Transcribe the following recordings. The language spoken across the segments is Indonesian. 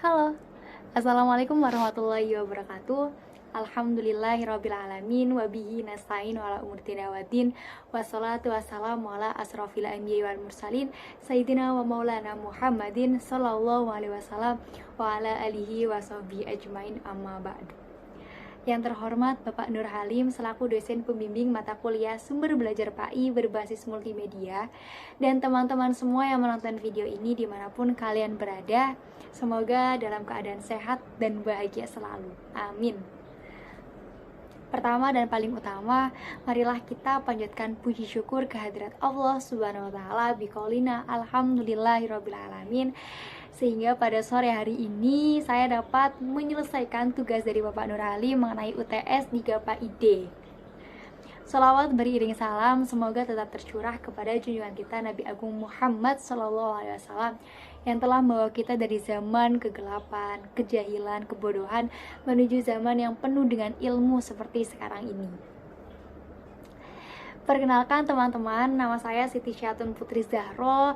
Halo, Assalamualaikum warahmatullahi wabarakatuh. Alhamdulillahirrabbilalamin. Wabihi nasta'in wala umur tidawatin. Wassalatu wassalamu ala asrafil anbiya wal mursalin Sayyidina wa maulana Muhammadin sallallahu alaihi wasallam wa ala alihi wa sahbihi ajmain, amma ba'du. Yang terhormat Bapak Nur Halim selaku dosen pembimbing mata kuliah Sumber Belajar PAI berbasis multimedia, dan teman-teman semua yang menonton video ini dimanapun kalian berada, semoga dalam keadaan sehat dan bahagia selalu. Amin. Pertama dan paling utama, marilah kita panjatkan puji syukur kehadirat Allah Subhanahu wa taala biqaulina alhamdulillahirabbil alamin, sehingga pada sore hari ini saya dapat menyelesaikan tugas dari Bapak Nur Ali mengenai UTS di GAPA ID. Salawat beriring salam semoga tetap tercurah kepada junjungan kita Nabi Agung Muhammad SAW yang telah membawa kita dari zaman kegelapan, kejahilan, kebodohan menuju zaman yang penuh dengan ilmu seperti sekarang ini. Perkenalkan teman-teman, nama saya Siti Syatun Putri Zahro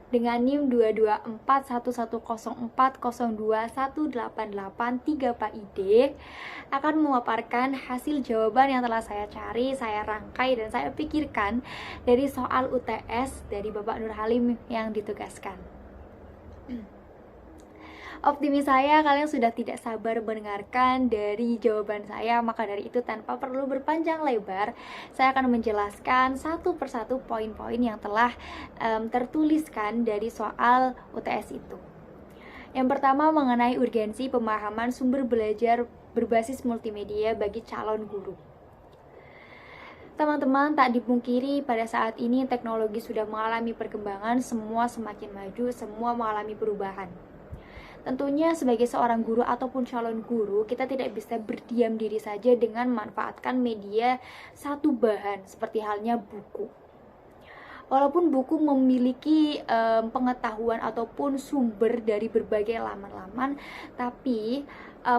dengan NIM 2241104021883 PAID akan memaparkan hasil jawaban yang telah saya cari, saya rangkai, dan saya pikirkan dari soal UTS dari Bapak Nur Halim yang ditugaskan. Optimis saya kalian sudah tidak sabar mendengarkan dari jawaban saya, maka dari itu tanpa perlu berpanjang lebar, saya akan menjelaskan satu persatu poin-poin yang telah tertuliskan dari soal UTS itu. Yang pertama mengenai urgensi pemahaman sumber belajar berbasis multimedia bagi calon guru. Teman-teman, tak dipungkiri pada saat ini teknologi sudah mengalami perkembangan, semua semakin maju, semua mengalami perubahan. Tentunya sebagai seorang guru ataupun calon guru, kita tidak bisa berdiam diri saja dengan memanfaatkan media satu bahan seperti halnya buku. Walaupun buku memiliki pengetahuan ataupun sumber dari berbagai laman-laman, tapi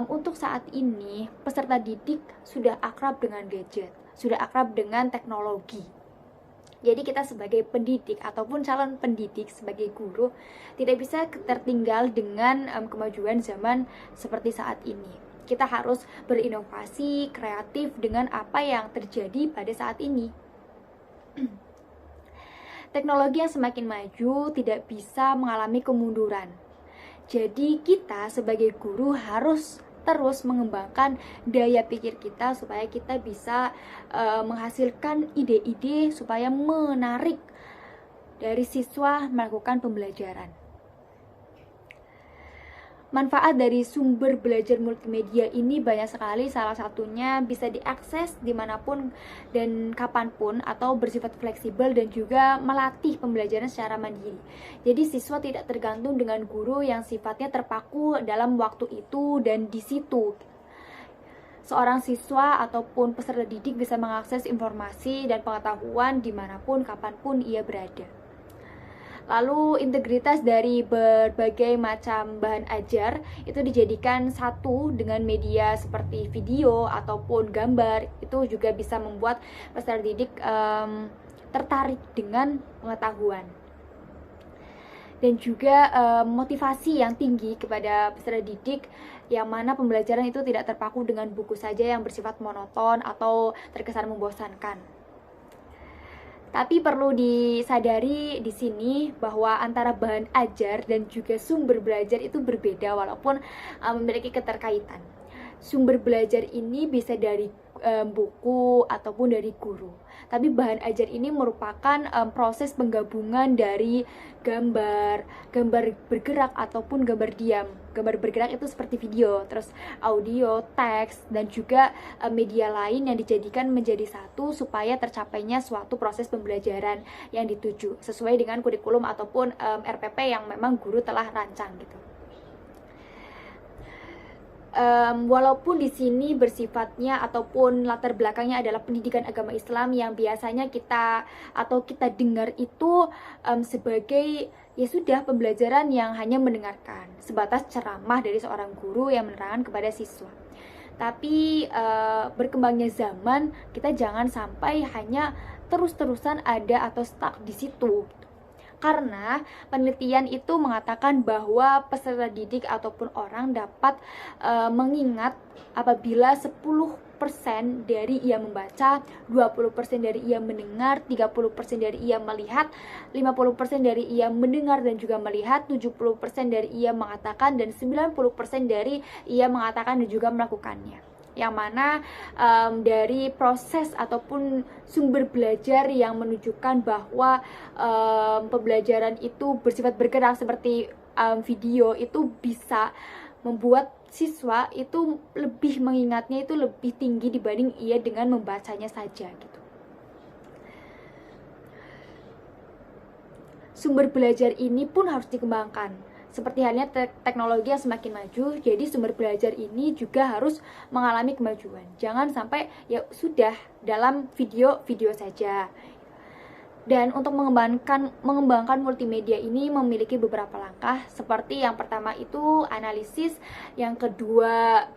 untuk saat ini peserta didik sudah akrab dengan gadget, sudah akrab dengan teknologi. Jadi kita sebagai pendidik ataupun calon pendidik sebagai guru tidak bisa tertinggal dengan kemajuan zaman seperti saat ini. Kita harus berinovasi, kreatif dengan apa yang terjadi pada saat ini. Teknologi yang semakin maju tidak bisa mengalami kemunduran. Jadi kita sebagai guru harus terus mengembangkan daya pikir kita supaya kita bisa menghasilkan ide-ide supaya menarik dari siswa melakukan pembelajaran. Manfaat dari sumber belajar multimedia ini banyak sekali, salah satunya bisa diakses dimanapun dan kapanpun atau bersifat fleksibel dan juga melatih pembelajaran secara mandiri. Jadi siswa tidak tergantung dengan guru yang sifatnya terpaku dalam waktu itu dan di situ. Seorang siswa ataupun peserta didik bisa mengakses informasi dan pengetahuan dimanapun, kapanpun ia berada. Lalu integritas dari berbagai macam bahan ajar itu dijadikan satu dengan media seperti video ataupun gambar, itu juga bisa membuat peserta didik tertarik dengan pengetahuan. Dan juga motivasi yang tinggi kepada peserta didik, yang mana pembelajaran itu tidak terpaku dengan buku saja yang bersifat monoton atau terkesan membosankan. Tapi perlu disadari di sini bahwa antara bahan ajar dan juga sumber belajar itu berbeda walaupun memiliki keterkaitan. Sumber belajar ini bisa dari buku ataupun dari guru. Tapi bahan ajar ini merupakan proses penggabungan dari gambar bergerak ataupun gambar diam. Gambar bergerak itu seperti video, terus audio, teks, dan juga media lain yang dijadikan menjadi satu supaya tercapainya suatu proses pembelajaran yang dituju sesuai dengan kurikulum ataupun RPP yang memang guru telah rancang gitu. Walaupun di sini bersifatnya ataupun latar belakangnya adalah pendidikan agama Islam yang biasanya kita dengar itu sebagai ya sudah pembelajaran yang hanya mendengarkan, sebatas ceramah dari seorang guru yang menerangkan kepada siswa. Tapi berkembangnya zaman, kita jangan sampai hanya terus-terusan ada atau stuck di situ. Karena penelitian itu mengatakan bahwa peserta didik ataupun orang dapat mengingat apabila 10% dari ia membaca, 20% dari ia mendengar, 30% dari ia melihat, 50% dari ia mendengar dan juga melihat, 70% dari ia mengatakan, dan 90% dari ia mengatakan dan juga melakukannya. Yang mana dari proses ataupun sumber belajar yang menunjukkan bahwa pembelajaran itu bersifat bergerak seperti video itu bisa membuat siswa itu lebih mengingatnya itu lebih tinggi dibanding ia dengan membacanya saja gitu. Sumber belajar ini pun harus dikembangkan. Seperti halnya teknologi yang semakin maju, jadi sumber belajar ini juga harus mengalami kemajuan. Jangan sampai ya sudah dalam video saja. Dan untuk mengembangkan multimedia ini memiliki beberapa langkah, seperti yang pertama itu analisis, yang kedua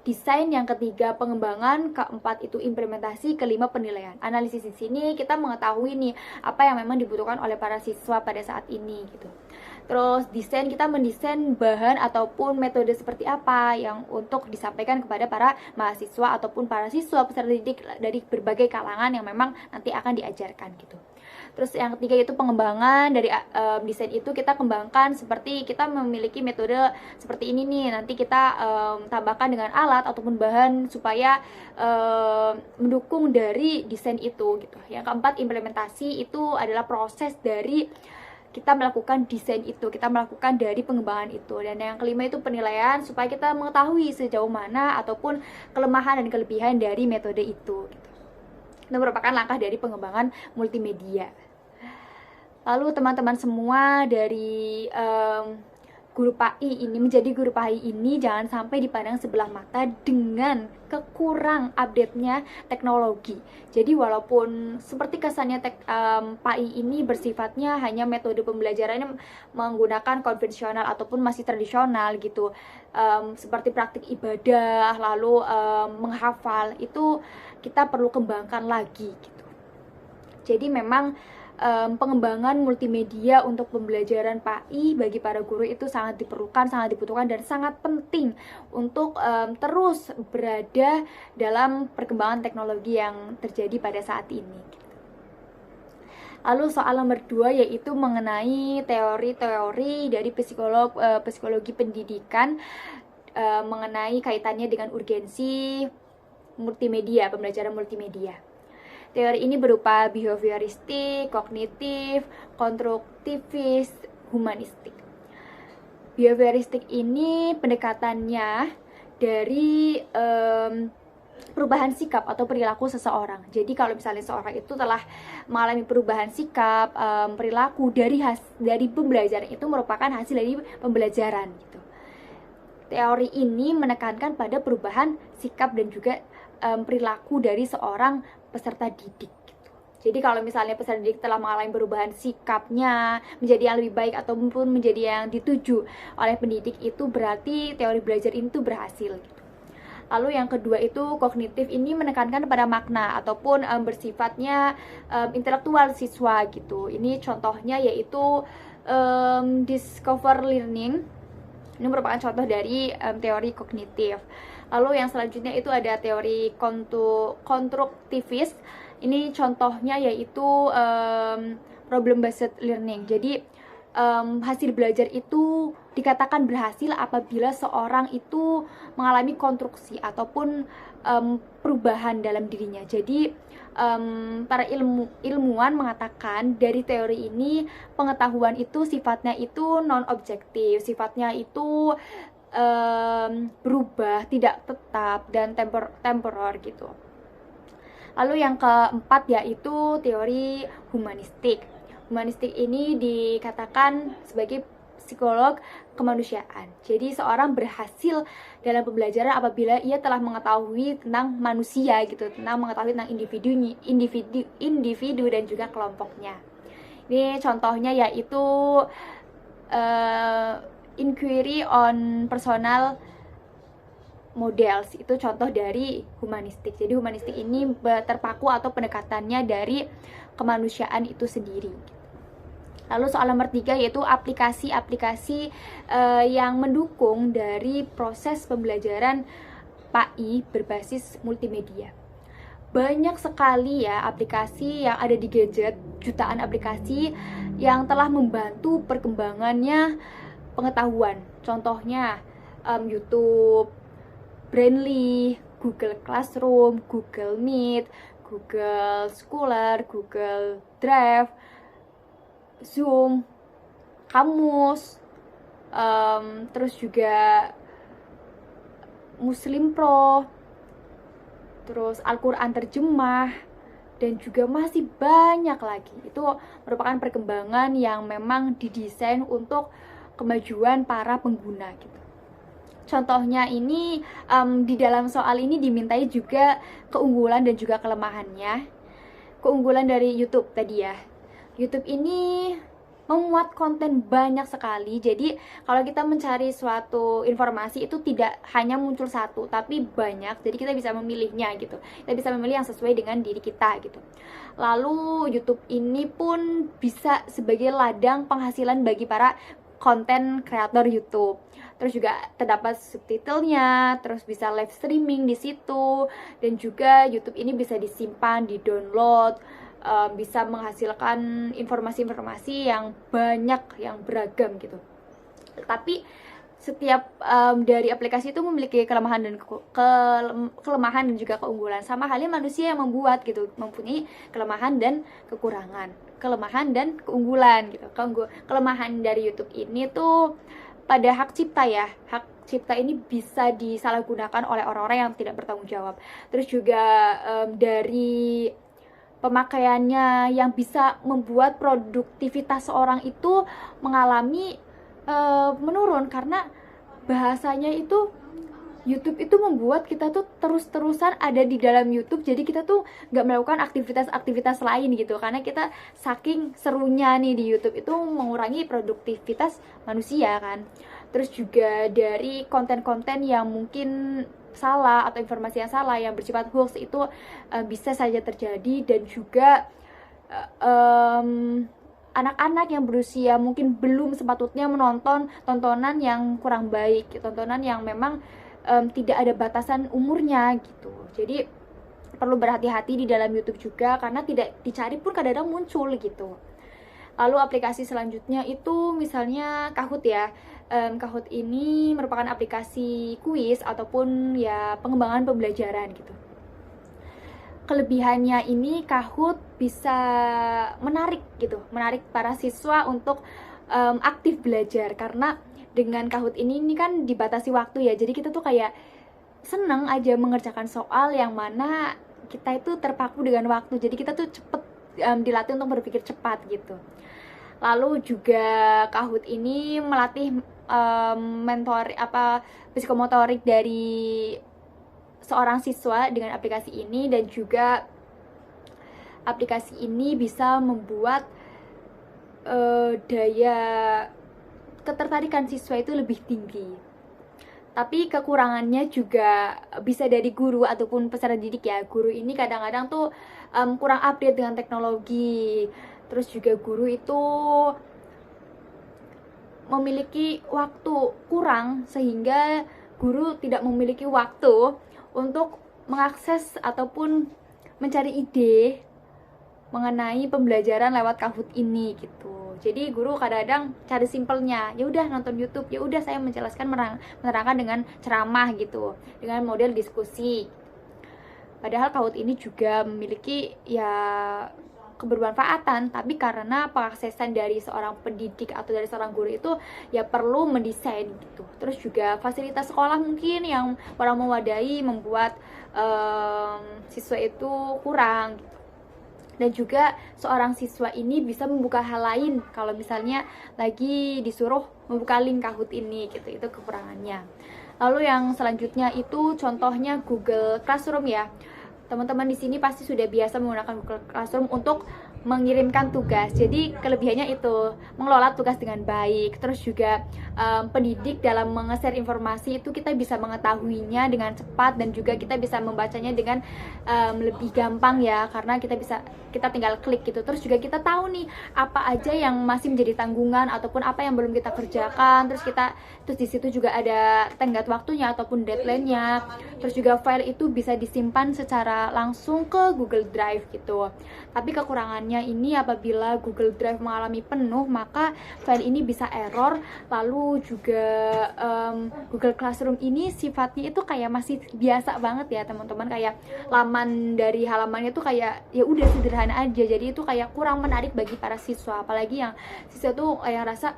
desain, yang ketiga pengembangan, keempat itu implementasi, kelima penilaian. Analisis di sini kita mengetahui nih apa yang memang dibutuhkan oleh para siswa pada saat ini gitu. Terus desain, kita mendesain bahan ataupun metode seperti apa yang untuk disampaikan kepada para mahasiswa ataupun para siswa peserta didik dari berbagai kalangan yang memang nanti akan diajarkan gitu. Terus yang ketiga itu pengembangan dari desain itu kita kembangkan, seperti kita memiliki metode seperti ini nih, nanti kita tambahkan dengan alat ataupun bahan supaya mendukung dari desain itu gitu. Yang keempat implementasi, itu adalah proses dari kita melakukan desain itu, kita melakukan dari pengembangan itu. Dan yang kelima itu penilaian, supaya kita mengetahui sejauh mana ataupun kelemahan dan kelebihan dari metode itu gitu. Itu merupakan langkah dari pengembangan multimedia. Lalu teman-teman semua dari guru PAI ini, menjadi guru PAI ini jangan sampai dipandang sebelah mata dengan kekurang update-nya teknologi. Jadi walaupun seperti kesannya PAI ini bersifatnya hanya metode pembelajarannya menggunakan konvensional ataupun masih tradisional gitu, seperti praktik ibadah, lalu menghafal, itu kita perlu kembangkan lagi gitu. Jadi memang pengembangan multimedia untuk pembelajaran PAI bagi para guru itu sangat diperlukan, sangat dibutuhkan, dan sangat penting untuk terus berada dalam perkembangan teknologi yang terjadi pada saat ini. Lalu soal nomor 2 yaitu mengenai teori-teori dari psikologi pendidikan mengenai kaitannya dengan urgensi multimedia, pembelajaran multimedia. Teori ini berupa behavioristik, kognitif, konstruktivis, humanistik. Behavioristik ini pendekatannya dari perubahan sikap atau perilaku seseorang. Jadi kalau misalnya seorang itu telah mengalami perubahan sikap, perilaku dari pembelajaran, itu merupakan hasil dari pembelajaran gitu. Teori ini menekankan pada perubahan sikap dan juga perilaku dari seorang peserta didik gitu. Jadi kalau misalnya peserta didik telah mengalami perubahan sikapnya menjadi yang lebih baik ataupun menjadi yang dituju oleh pendidik, itu berarti teori belajar ini tuh berhasil gitu. Lalu yang kedua itu kognitif, ini menekankan pada makna ataupun bersifatnya intelektual siswa gitu. Ini contohnya yaitu discover learning. Ini merupakan contoh dari teori kognitif. Lalu yang selanjutnya itu ada teori konstruktivis. Ini contohnya yaitu problem based learning. Jadi hasil belajar itu dikatakan berhasil apabila seorang itu mengalami konstruksi ataupun perubahan dalam dirinya. Jadi para ilmuwan mengatakan dari teori ini pengetahuan itu sifatnya itu non objektif, sifatnya itu berubah, tidak tetap, dan temporer gitu. Lalu yang keempat yaitu teori humanistik. Humanistik ini dikatakan sebagai psikolog kemanusiaan. Jadi seorang berhasil dalam pembelajaran apabila ia telah mengetahui tentang manusia gitu, tentang mengetahui tentang individu dan juga kelompoknya. Ini contohnya yaitu inquiry on personal models, itu contoh dari humanistik. Jadi humanistik ini terpaku atau pendekatannya dari kemanusiaan itu sendiri. Lalu soal nomor 3 yaitu aplikasi-aplikasi yang mendukung dari proses pembelajaran PAI berbasis multimedia. Banyak sekali ya aplikasi yang ada di gadget, jutaan aplikasi yang telah membantu perkembangannya pengetahuan. Contohnya YouTube, Brainly, Google Classroom, Google Meet, Google Scholar, Google Drive, Zoom, Kamus, terus juga Muslim Pro, terus Al-Quran terjemah, dan juga masih banyak lagi. Itu merupakan perkembangan yang memang didesain untuk kemajuan para pengguna gitu. Contohnya ini di dalam soal ini dimintai juga keunggulan dan juga kelemahannya. Keunggulan dari YouTube tadi ya. YouTube ini memuat konten banyak sekali. Jadi kalau kita mencari suatu informasi itu tidak hanya muncul satu, tapi banyak. Jadi kita bisa memilihnya gitu. Kita bisa memilih yang sesuai dengan diri kita gitu. Lalu YouTube ini pun bisa sebagai ladang penghasilan bagi para konten kreator YouTube. Terus juga terdapat subtitlenya, terus bisa live streaming di situ, dan juga YouTube ini bisa disimpan, di-download, bisa menghasilkan informasi-informasi yang banyak, yang beragam gitu. Tapi setiap dari aplikasi itu memiliki kelemahan dan kelemahan dan juga keunggulan. Sama halnya manusia yang membuat gitu, mempunyai kelemahan dan kekurangan, kelemahan dan keunggulan gitu. Kelemahan dari YouTube ini tuh pada hak cipta ya. Hak cipta ini bisa disalahgunakan oleh orang-orang yang tidak bertanggung jawab. Terus juga dari pemakaiannya yang bisa membuat produktivitas seorang itu mengalami menurun, karena bahasanya itu YouTube itu membuat kita tuh terus-terusan ada di dalam YouTube, jadi kita tuh nggak melakukan aktivitas-aktivitas lain gitu, karena kita saking serunya nih di YouTube itu mengurangi produktivitas manusia kan. Terus juga dari konten-konten yang mungkin salah atau informasi yang salah yang bersifat hoax itu bisa saja terjadi, dan juga anak-anak yang berusia mungkin belum sepatutnya menonton tontonan yang kurang baik, tontonan yang memang tidak ada batasan umurnya gitu. Jadi perlu berhati-hati di dalam YouTube juga, karena tidak dicari pun kadang-kadang muncul gitu. Lalu aplikasi selanjutnya itu misalnya Kahoot ya. Kahoot ini merupakan aplikasi kuis ataupun ya pengembangan pembelajaran gitu. Kelebihannya ini Kahoot bisa menarik gitu, menarik para siswa untuk aktif belajar, karena dengan Kahoot ini kan dibatasi waktu ya. Jadi kita tuh kayak seneng aja mengerjakan soal yang mana kita itu terpaku dengan waktu. Jadi kita tuh cepet dilatih untuk berpikir cepat gitu. Lalu juga Kahoot ini melatih psikomotorik dari seorang siswa dengan aplikasi ini, dan juga aplikasi ini bisa membuat daya ketertarikan siswa itu lebih tinggi. Tapi kekurangannya juga bisa dari guru ataupun peserta didik ya. Guru ini kadang-kadang tuh kurang update dengan teknologi. Terus juga guru itu memiliki waktu kurang, sehingga guru tidak memiliki waktu untuk mengakses ataupun mencari ide mengenai pembelajaran lewat Kahoot ini gitu. Jadi guru kadang-kadang cari simpelnya, ya udah nonton YouTube, ya udah saya menjelaskan menerangkan dengan ceramah gitu, dengan model diskusi. Padahal Kahoot ini juga memiliki ya kebermanfaatan, tapi karena pengaksesan dari seorang pendidik atau dari seorang guru itu ya perlu mendesain gitu. Terus juga fasilitas sekolah mungkin yang kurang memadai membuat siswa itu kurang gitu. Dan juga seorang siswa ini bisa membuka hal lain kalau misalnya lagi disuruh membuka link Kahoot ini gitu. Itu kekurangannya. Lalu yang selanjutnya itu contohnya Google Classroom ya. Teman-teman di sini pasti sudah biasa menggunakan Google Classroom untuk mengirimkan tugas. Jadi kelebihannya itu mengelola tugas dengan baik. Terus juga pendidik dalam menge-share informasi itu kita bisa mengetahuinya dengan cepat dan juga kita bisa membacanya dengan lebih gampang ya, karena kita tinggal klik gitu. Terus juga kita tahu nih apa aja yang masih menjadi tanggungan ataupun apa yang belum kita kerjakan. Terus di situ juga ada tenggat waktunya ataupun deadline-nya. Terus juga file itu bisa disimpan secara langsung ke Google Drive gitu. Tapi kekurangannya ini apabila Google Drive mengalami penuh, maka file ini bisa error. Lalu juga Google Classroom ini sifatnya itu kayak masih biasa banget ya teman-teman, kayak laman dari halamannya tuh kayak ya udah sederhana aja. Jadi itu kayak kurang menarik bagi para siswa, apalagi yang siswa tuh kayak rasa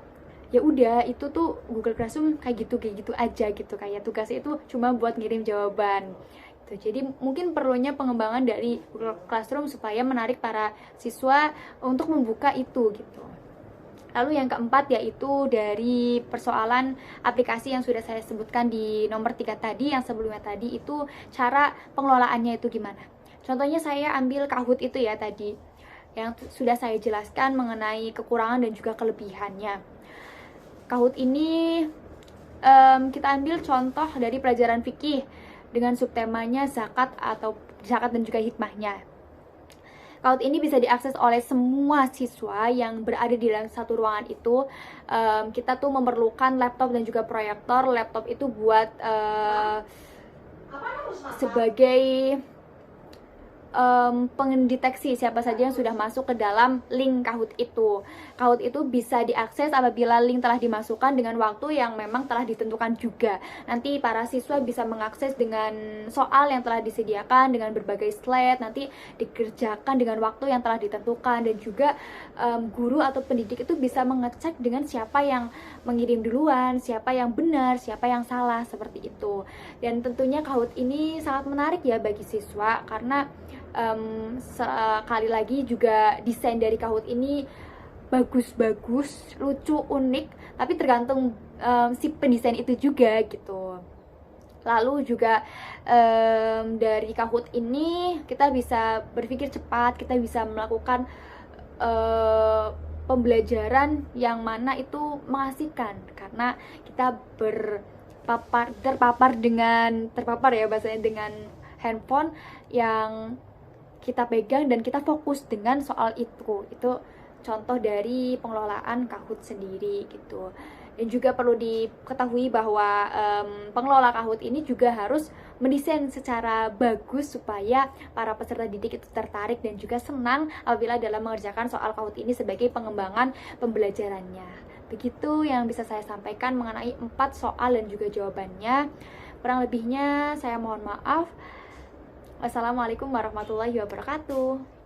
ya udah itu tuh Google Classroom kayak gitu aja gitu, kayak tugasnya itu cuma buat ngirim jawaban gitu. Jadi mungkin perlunya pengembangan dari Google Classroom supaya menarik para siswa untuk membuka itu gitu. Lalu yang keempat yaitu dari persoalan aplikasi yang sudah saya sebutkan di nomor 3 tadi, yang sebelumnya tadi, itu cara pengelolaannya itu gimana. Contohnya saya ambil Kahoot itu ya tadi, yang sudah saya jelaskan mengenai kekurangan dan juga kelebihannya. Kahoot ini kita ambil contoh dari pelajaran fikih dengan subtemanya zakat dan juga hikmahnya. Kahoot ini bisa diakses oleh semua siswa yang berada di dalam satu ruangan itu. Kita tuh memerlukan laptop dan juga proyektor. Laptop itu buat sebagai pendeteksi siapa saja yang sudah masuk ke dalam link Kahoot itu. Kahoot itu bisa diakses apabila link telah dimasukkan dengan waktu yang memang telah ditentukan juga. Nanti para siswa bisa mengakses dengan soal yang telah disediakan dengan berbagai slide, nanti dikerjakan dengan waktu yang telah ditentukan. Dan juga guru atau pendidik itu bisa mengecek dengan siapa yang mengirim duluan, siapa yang benar, siapa yang salah, seperti itu. Dan tentunya Kahoot ini sangat menarik ya bagi siswa, karena sekali lagi juga desain dari Kahoot ini bagus-bagus, lucu, unik, tapi tergantung si pendesain itu juga gitu. Lalu juga dari Kahoot ini kita bisa berpikir cepat, kita bisa melakukan pembelajaran yang mana itu mengasihkan, karena kita terpapar ya bahasanya, dengan handphone yang kita pegang dan kita fokus dengan soal itu. Itu contoh dari pengelolaan Kahoot sendiri gitu. Dan juga perlu diketahui bahwa pengelola Kahoot ini juga harus mendesain secara bagus supaya para peserta didik itu tertarik dan juga senang apabila dalam mengerjakan soal Kahoot ini sebagai pengembangan pembelajarannya. Begitu yang bisa saya sampaikan mengenai 4 soal dan juga jawabannya. Kurang lebihnya saya mohon maaf. Wassalamualaikum warahmatullahi wabarakatuh.